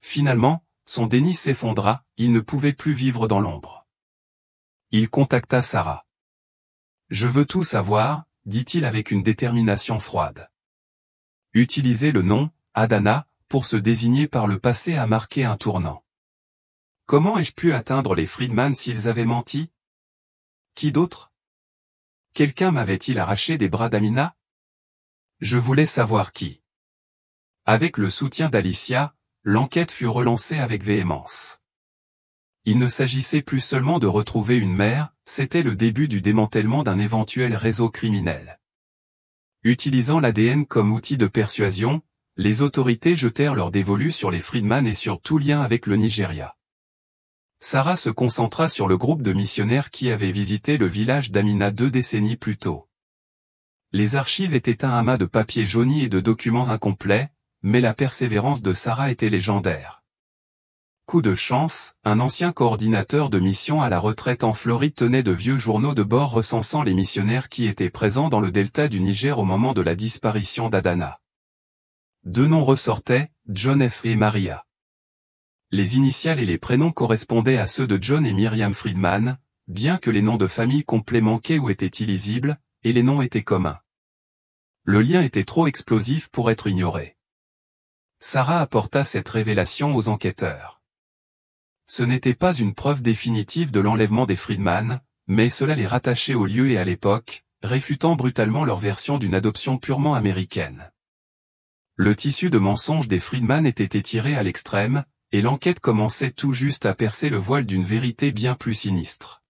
Finalement, son déni s'effondra, il ne pouvait plus vivre dans l'ombre. Il contacta Sarah. « Je veux tout savoir », dit-il avec une détermination froide. Utiliser le nom, Adana, pour se désigner par le passé a marqué un tournant. Comment ai-je pu atteindre les Friedman s'ils avaient menti? Qui d'autre? Quelqu'un m'avait-il arraché des bras d'Amina? Je voulais savoir qui. Avec le soutien d'Alicia, l'enquête fut relancée avec véhémence. Il ne s'agissait plus seulement de retrouver une mère, c'était le début du démantèlement d'un éventuel réseau criminel. Utilisant l'ADN comme outil de persuasion, les autorités jetèrent leur dévolu sur les Friedman et sur tout lien avec le Nigeria. Sarah se concentra sur le groupe de missionnaires qui avaient visité le village d'Amina 2 décennies plus tôt. Les archives étaient un amas de papiers jaunis et de documents incomplets, mais la persévérance de Sarah était légendaire. Coup de chance, un ancien coordinateur de mission à la retraite en Floride tenait de vieux journaux de bord recensant les missionnaires qui étaient présents dans le delta du Niger au moment de la disparition d'Adana. Deux noms ressortaient, John F. et Maria. Les initiales et les prénoms correspondaient à ceux de John et Miriam Friedman, bien que les noms de famille complets manquaient ou étaient illisibles, et les noms étaient communs. Le lien était trop explosif pour être ignoré. Sarah apporta cette révélation aux enquêteurs. Ce n'était pas une preuve définitive de l'enlèvement des Friedman, mais cela les rattachait au lieu et à l'époque, réfutant brutalement leur version d'une adoption purement américaine. Le tissu de mensonges des Friedman était étiré à l'extrême, et l'enquête commençait tout juste à percer le voile d'une vérité bien plus sinistre.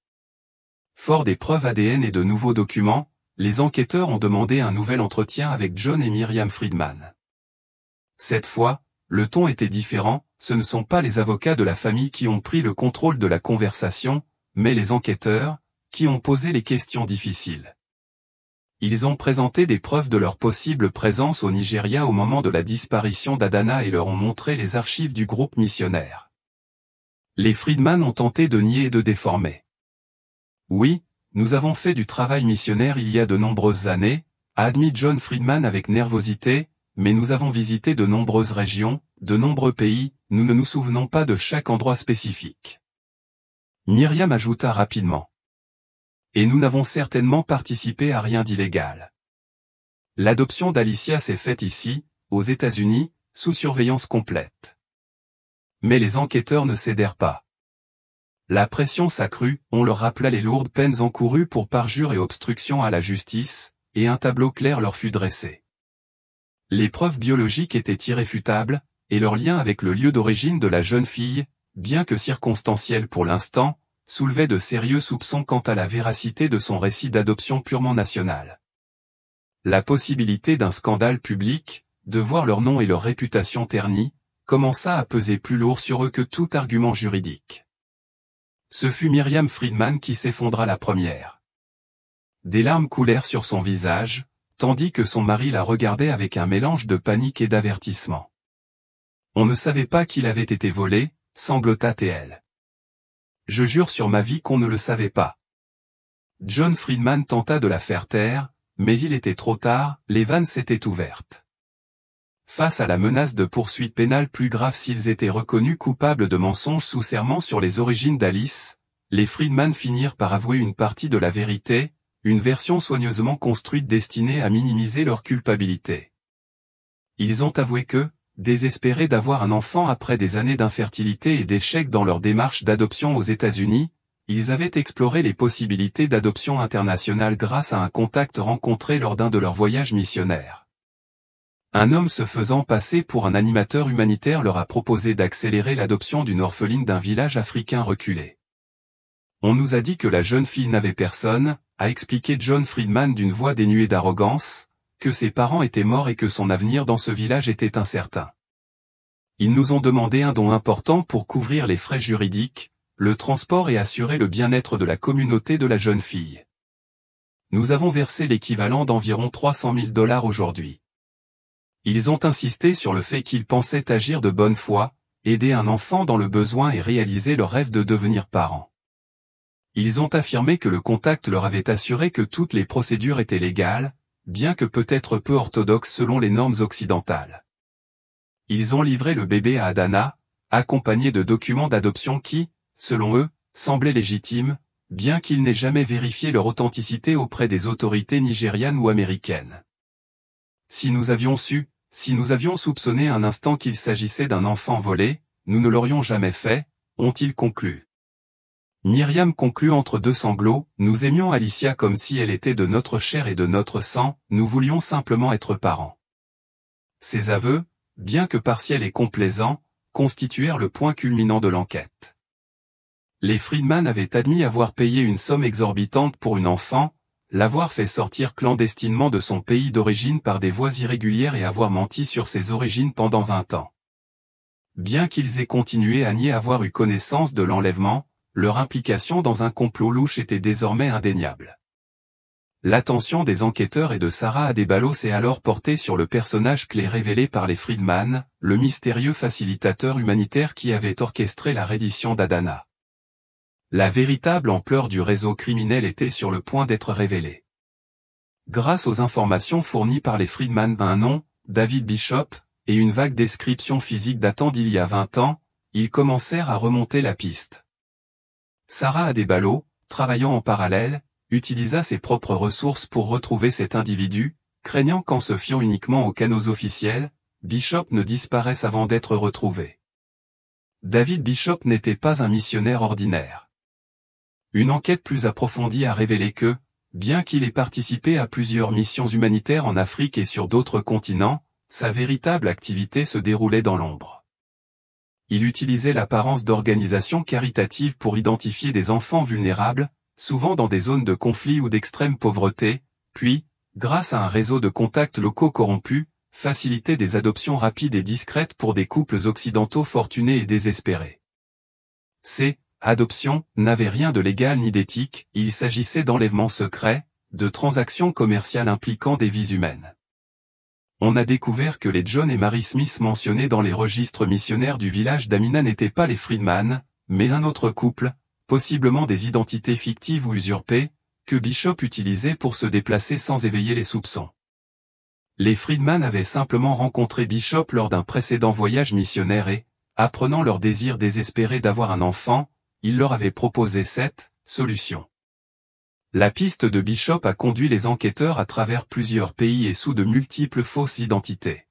Fort des preuves ADN et de nouveaux documents, les enquêteurs ont demandé un nouvel entretien avec John et Miriam Friedman. Cette fois, le ton était différent, ce ne sont pas les avocats de la famille qui ont pris le contrôle de la conversation, mais les enquêteurs, qui ont posé les questions difficiles. Ils ont présenté des preuves de leur possible présence au Nigeria au moment de la disparition d'Adana et leur ont montré les archives du groupe missionnaire. Les Friedman ont tenté de nier et de déformer. Oui, nous avons fait du travail missionnaire il y a de nombreuses années, a admis John Friedman avec nervosité, mais nous avons visité de nombreuses régions, de nombreux pays, nous ne nous souvenons pas de chaque endroit spécifique. Myriam ajouta rapidement. Et nous n'avons certainement participé à rien d'illégal. L'adoption d'Alicia s'est faite ici, aux États-Unis, sous surveillance complète. Mais les enquêteurs ne cédèrent pas. La pression s'accrut, on leur rappela les lourdes peines encourues pour parjure et obstruction à la justice, et un tableau clair leur fut dressé. Les preuves biologiques étaient irréfutables, et leur lien avec le lieu d'origine de la jeune fille, bien que circonstanciel pour l'instant, soulevait de sérieux soupçons quant à la véracité de son récit d'adoption purement national. La possibilité d'un scandale public, de voir leur nom et leur réputation ternis, commença à peser plus lourd sur eux que tout argument juridique. Ce fut Miriam Friedman qui s'effondra la première. Des larmes coulèrent sur son visage, tandis que son mari la regardait avec un mélange de panique et d'avertissement. On ne savait pas qu'il avait été volé, sanglota-t-elle. Je jure sur ma vie qu'on ne le savait pas. John Friedman tenta de la faire taire, mais il était trop tard, les vannes s'étaient ouvertes. Face à la menace de poursuites pénales plus graves s'ils étaient reconnus coupables de mensonges sous serment sur les origines d'Alice, les Friedman finirent par avouer une partie de la vérité, une version soigneusement construite destinée à minimiser leur culpabilité. Ils ont avoué que, désespérés d'avoir un enfant après des années d'infertilité et d'échecs dans leur démarche d'adoption aux États-Unis, ils avaient exploré les possibilités d'adoption internationale grâce à un contact rencontré lors d'un de leurs voyages missionnaires. Un homme se faisant passer pour un animateur humanitaire leur a proposé d'accélérer l'adoption d'une orpheline d'un village africain reculé. On nous a dit que la jeune fille n'avait personne, a expliqué John Friedman d'une voix dénuée d'arrogance, que ses parents étaient morts et que son avenir dans ce village était incertain. Ils nous ont demandé un don important pour couvrir les frais juridiques, le transport et assurer le bien-être de la communauté de la jeune fille. Nous avons versé l'équivalent d'environ $300 000 aujourd'hui. Ils ont insisté sur le fait qu'ils pensaient agir de bonne foi, aider un enfant dans le besoin et réaliser leur rêve de devenir parents. Ils ont affirmé que le contact leur avait assuré que toutes les procédures étaient légales, bien que peut-être peu orthodoxes selon les normes occidentales. Ils ont livré le bébé à Adana, accompagné de documents d'adoption qui, selon eux, semblaient légitimes, bien qu'ils n'aient jamais vérifié leur authenticité auprès des autorités nigérianes ou américaines. Si nous avions soupçonné un instant qu'il s'agissait d'un enfant volé, nous ne l'aurions jamais fait, ont-ils conclu. Myriam conclut entre deux sanglots, nous aimions Alicia comme si elle était de notre chair et de notre sang, nous voulions simplement être parents. Ces aveux, bien que partiels et complaisants, constituèrent le point culminant de l'enquête. Les Friedman avaient admis avoir payé une somme exorbitante pour une enfant, l'avoir fait sortir clandestinement de son pays d'origine par des voies irrégulières et avoir menti sur ses origines pendant 20 ans. Bien qu'ils aient continué à nier avoir eu connaissance de l'enlèvement, leur implication dans un complot louche était désormais indéniable. L'attention des enquêteurs et de Sarah Adébalo s'est alors portée sur le personnage clé révélé par les Friedman, le mystérieux facilitateur humanitaire qui avait orchestré la reddition d'Adana. La véritable ampleur du réseau criminel était sur le point d'être révélée. Grâce aux informations fournies par les Friedman, un nom, David Bishop, et une vague description physique datant d'il y a 20 ans, ils commencèrent à remonter la piste. Sarah Adébalo, travaillant en parallèle, utilisa ses propres ressources pour retrouver cet individu, craignant qu'en se fiant uniquement aux canaux officiels, Bishop ne disparaisse avant d'être retrouvé. David Bishop n'était pas un missionnaire ordinaire. Une enquête plus approfondie a révélé que, bien qu'il ait participé à plusieurs missions humanitaires en Afrique et sur d'autres continents, sa véritable activité se déroulait dans l'ombre. Il utilisait l'apparence d'organisations caritatives pour identifier des enfants vulnérables, souvent dans des zones de conflit ou d'extrême pauvreté, puis, grâce à un réseau de contacts locaux corrompus, facilitait des adoptions rapides et discrètes pour des couples occidentaux fortunés et désespérés. Ces adoptions n'avaient rien de légal ni d'éthique, il s'agissait d'enlèvements secrets, de transactions commerciales impliquant des vies humaines. On a découvert que les John et Mary Smith mentionnés dans les registres missionnaires du village d'Amina n'étaient pas les Friedman, mais un autre couple, possiblement des identités fictives ou usurpées, que Bishop utilisait pour se déplacer sans éveiller les soupçons. Les Friedman avaient simplement rencontré Bishop lors d'un précédent voyage missionnaire et, apprenant leur désir désespéré d'avoir un enfant, il leur avait proposé cette solution. La piste de Bishop a conduit les enquêteurs à travers plusieurs pays et sous de multiples fausses identités.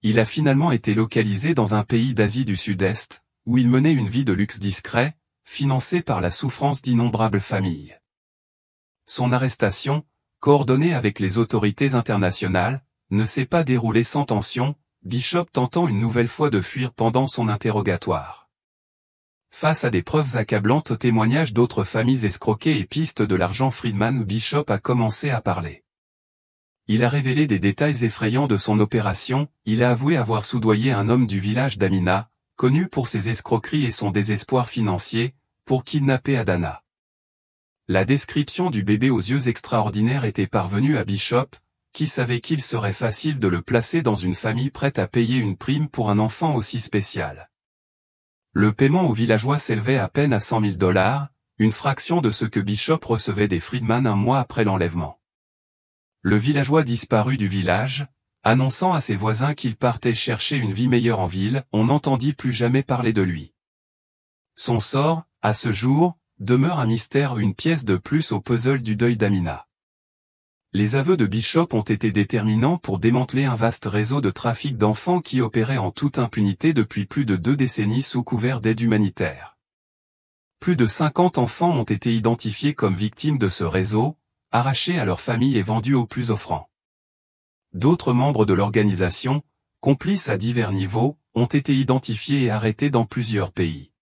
Il a finalement été localisé dans un pays d'Asie du Sud-Est, où il menait une vie de luxe discret, financée par la souffrance d'innombrables familles. Son arrestation, coordonnée avec les autorités internationales, ne s'est pas déroulée sans tension, Bishop tentant une nouvelle fois de fuir pendant son interrogatoire. Face à des preuves accablantes, témoignages d'autres familles escroquées et pistes de l'argent Friedman, Bishop a commencé à parler. Il a révélé des détails effrayants de son opération, il a avoué avoir soudoyé un homme du village d'Amina, connu pour ses escroqueries et son désespoir financier, pour kidnapper Adana. La description du bébé aux yeux extraordinaires était parvenue à Bishop, qui savait qu'il serait facile de le placer dans une famille prête à payer une prime pour un enfant aussi spécial. Le paiement aux villageois s'élevait à peine à $100 000, une fraction de ce que Bishop recevait des Friedman un mois après l'enlèvement. Le villageois disparut du village, annonçant à ses voisins qu'il partait chercher une vie meilleure en ville, on n'entendit plus jamais parler de lui. Son sort, à ce jour, demeure un mystère, une pièce de plus au puzzle du deuil d'Amina. Les aveux de Bishop ont été déterminants pour démanteler un vaste réseau de trafic d'enfants qui opérait en toute impunité depuis plus de 2 décennies sous couvert d'aide humanitaire. Plus de 50 enfants ont été identifiés comme victimes de ce réseau, arrachés à leurs familles et vendus aux plus offrants. D'autres membres de l'organisation, complices à divers niveaux, ont été identifiés et arrêtés dans plusieurs pays.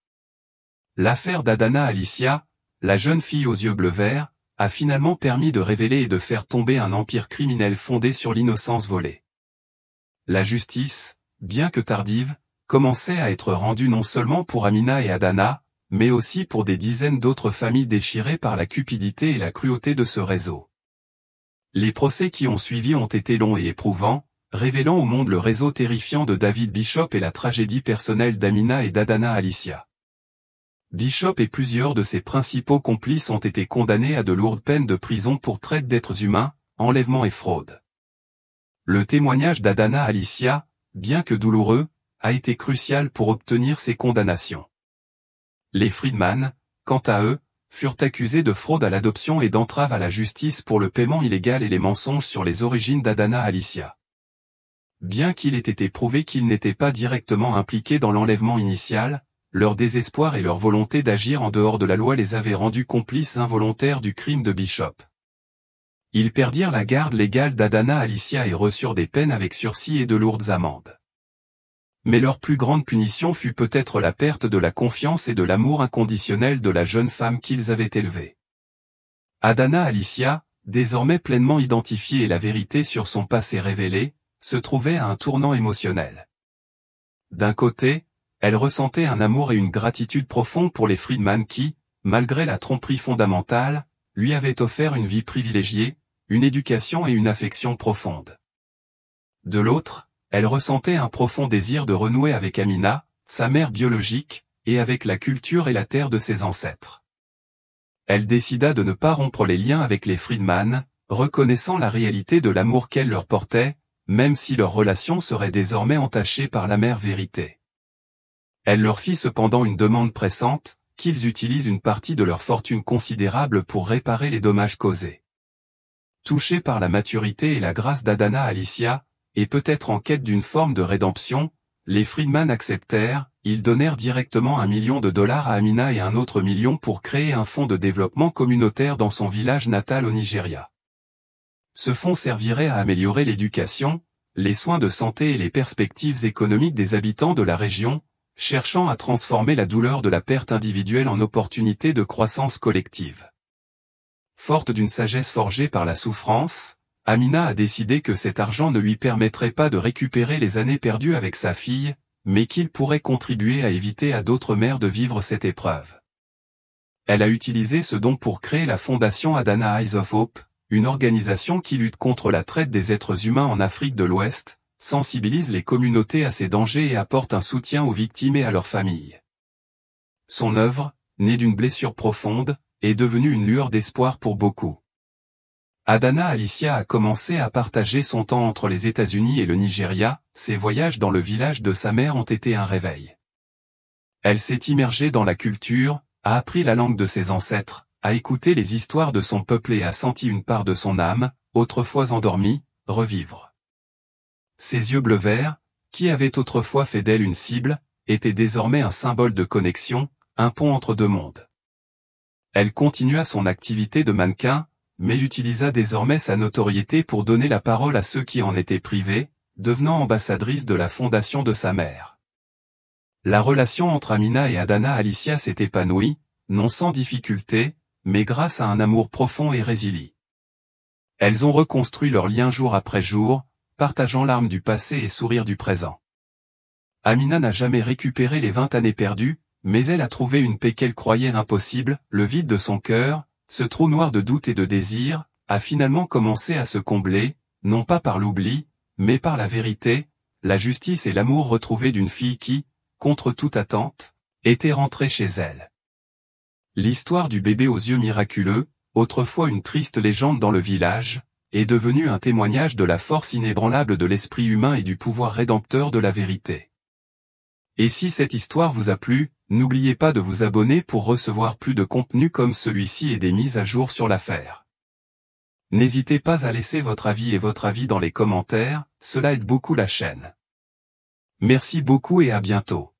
L'affaire d'Adana Alicia, la jeune fille aux yeux bleu-vert, a finalement permis de révéler et de faire tomber un empire criminel fondé sur l'innocence volée. La justice, bien que tardive, commençait à être rendue non seulement pour Amina et Adana, mais aussi pour des dizaines d'autres familles déchirées par la cupidité et la cruauté de ce réseau. Les procès qui ont suivi ont été longs et éprouvants, révélant au monde le réseau terrifiant de David Bishop et la tragédie personnelle d'Amina et d'Adana Alicia. Bishop et plusieurs de ses principaux complices ont été condamnés à de lourdes peines de prison pour traite d'êtres humains, enlèvement et fraude. Le témoignage d'Adana Alicia, bien que douloureux, a été crucial pour obtenir ces condamnations. Les Friedman, quant à eux, furent accusés de fraude à l'adoption et d'entrave à la justice pour le paiement illégal et les mensonges sur les origines d'Adana Alicia. Bien qu'il ait été prouvé qu'ils n'étaient pas directement impliqués dans l'enlèvement initial, leur désespoir et leur volonté d'agir en dehors de la loi les avaient rendus complices involontaires du crime de Bishop. Ils perdirent la garde légale d'Adana Alicia et reçurent des peines avec sursis et de lourdes amendes. Mais leur plus grande punition fut peut-être la perte de la confiance et de l'amour inconditionnel de la jeune femme qu'ils avaient élevée. Adana Alicia, désormais pleinement identifiée et la vérité sur son passé révélée, se trouvait à un tournant émotionnel. D'un côté, elle ressentait un amour et une gratitude profonds pour les Friedman qui, malgré la tromperie fondamentale, lui avaient offert une vie privilégiée, une éducation et une affection profonde. De l'autre, elle ressentait un profond désir de renouer avec Amina, sa mère biologique, et avec la culture et la terre de ses ancêtres. Elle décida de ne pas rompre les liens avec les Friedman, reconnaissant la réalité de l'amour qu'elle leur portait, même si leur relation serait désormais entachée par l'amère vérité. Elle leur fit cependant une demande pressante, qu'ils utilisent une partie de leur fortune considérable pour réparer les dommages causés. Touchés par la maturité et la grâce d'Adana Alicia, et peut-être en quête d'une forme de rédemption, les Friedman acceptèrent, ils donnèrent directement $1 million à Amina et un autre $1 million pour créer un fonds de développement communautaire dans son village natal au Nigeria. Ce fonds servirait à améliorer l'éducation, les soins de santé et les perspectives économiques des habitants de la région, cherchant à transformer la douleur de la perte individuelle en opportunité de croissance collective. Forte d'une sagesse forgée par la souffrance, Amina a décidé que cet argent ne lui permettrait pas de récupérer les années perdues avec sa fille, mais qu'il pourrait contribuer à éviter à d'autres mères de vivre cette épreuve. Elle a utilisé ce don pour créer la fondation Adana Eyes of Hope, une organisation qui lutte contre la traite des êtres humains en Afrique de l'Ouest, sensibilise les communautés à ces dangers et apporte un soutien aux victimes et à leurs familles. Son œuvre, née d'une blessure profonde, est devenue une lueur d'espoir pour beaucoup. Adana Alicia a commencé à partager son temps entre les États-Unis et le Nigeria, ses voyages dans le village de sa mère ont été un réveil. Elle s'est immergée dans la culture, a appris la langue de ses ancêtres, a écouté les histoires de son peuple et a senti une part de son âme, autrefois endormie, revivre. Ses yeux bleu-vert, qui avaient autrefois fait d'elle une cible, étaient désormais un symbole de connexion, un pont entre deux mondes. Elle continua son activité de mannequin, mais utilisa désormais sa notoriété pour donner la parole à ceux qui en étaient privés, devenant ambassadrice de la fondation de sa mère. La relation entre Amina et Adana Alicia s'est épanouie, non sans difficulté, mais grâce à un amour profond et résilient. Elles ont reconstruit leur lien jour après jour, partageant larmes du passé et sourires du présent. Amina n'a jamais récupéré les 20 années perdues, mais elle a trouvé une paix qu'elle croyait impossible, le vide de son cœur, ce trou noir de doute et de désir, a finalement commencé à se combler, non pas par l'oubli, mais par la vérité, la justice et l'amour retrouvés d'une fille qui, contre toute attente, était rentrée chez elle. L'histoire du bébé aux yeux miraculeux, autrefois une triste légende dans le village, est devenue un témoignage de la force inébranlable de l'esprit humain et du pouvoir rédempteur de la vérité. Et si cette histoire vous a plu, n'oubliez pas de vous abonner pour recevoir plus de contenu comme celui-ci et des mises à jour sur l'affaire. N'hésitez pas à laisser votre avis dans les commentaires, cela aide beaucoup la chaîne. Merci beaucoup et à bientôt.